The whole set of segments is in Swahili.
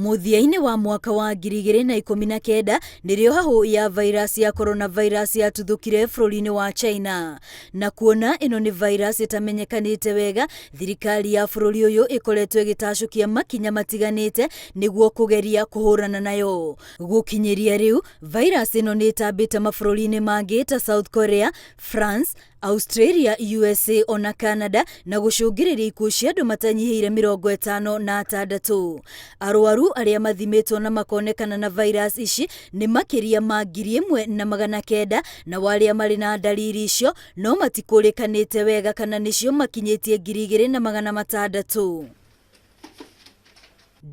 Muthiaini wa mwaka wa 2019 nirio hahu ya virus ya coronavirus yatuthukire bururi-ini wa China, na kuona ino ni virus itamenyekanite wega, thirikari ya bururi uyu ikoretwo igitacukia makinya matiganite niguo kugeria kuhurana nayo. Gukinyiria riu virus ino ni itambite mabururi-ini mangi ta South Korea, France, Australia, USA ona Canada na gucungiriria ikuũ cia andu matanyihĩire 56. Arwaru aria mathimitwo na makonekana na virus ici ni makiria ma 1,900 na waria mari na dalili icio no matikũrĩkanĩte wega kana nicio makinyitie 2,600.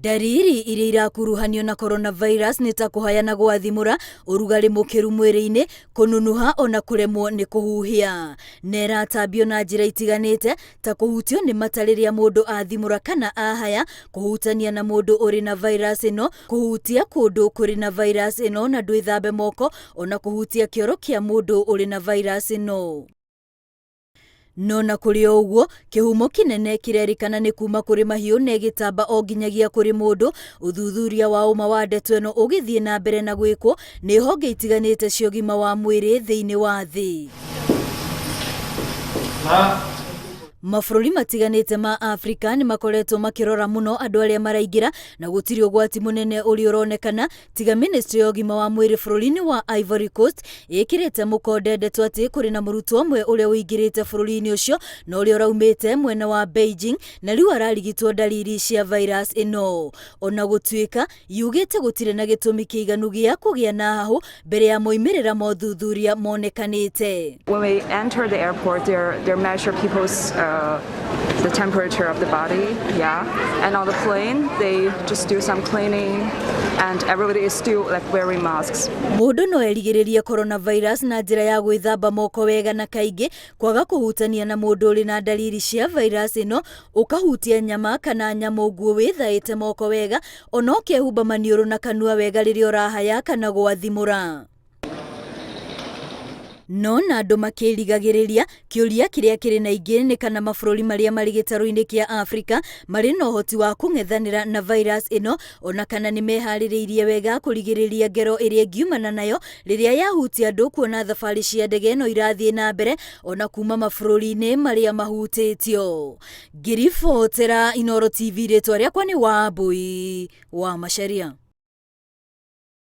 Dariri iria irakuruhanio na coronavirus ni ta kuhayana gwa thimura, urugari mukiru mwiri-ini, kununuha ona kuremwo ni kuhuhia. Neratambio na njira itiganite ta kuhutio ni matariria mundu athimura kana ahaya, kuhutania na mundu uri na virus ino, kuhutia kundu kuri na virus ino na ndwithambe moko, ona kuhutia kioro kia mundu uri na virus ino. No na kuri uguo kihumo kinene kirerikana ni kuma kuri mahiu na gitamba o nginyagia kuri mundu. Uthuthuria wa uma wa ndeto ino ugithie na mbere na gwikwo ni honge itiganite cia ũgima wa mwiri thiini wa thi. Mabururi matiganite ma Africa ni makoretwo makirora muno andu aria maraingira na gutiri ugwati munene uri uronekana tiga ministry ya ũgima wa mwiri bururi-ini wa Ivory Coast ikirite mukonde ndeto ati kuri na murutwo umwe uria uingirite bururi-ini ucio na uria uraumite mwena wa Beijing na riu ararigitwo dalili cia virus ino. Ona gutuika yugite gutire na gitumi kiiganu gia kugia na hahu mbere ya moimirira ma uthuthuria monekanite. When we enter the airport, they measure people's the temperature of the body, and on the plane they just do some cleaning and everybody is still like wearing masks. Mundu no erigiririe coronavirus na njira ya gwithamba moko wega na kaingi, kwaga kuhutania na mundu uri na dalili cia virus ino, ukahutia nyama kana nyamu nguo withaite moko wega, ona ukehumba maniuru na kanua wega riria urahaya kana gwathimura. No na andu makirigagiriria kiuria kiria kiri na ingĩ ni kana mabururi maria mari gĩtarũ-inĩ kia Africa mari na ũhoti wa kũng'ethanĩra na virus ino, ona kana ni meharĩrĩirie wega kurigiriria ngero iria ingiumana nayo riria yahutia andu, kuona thabari cia ndege no irathie na mbere ona kuma mabururi-ini maria mahutĩtio. Ngiribotera Inooro TV, rĩtwa rĩakwa ni Wambui wa Macharia.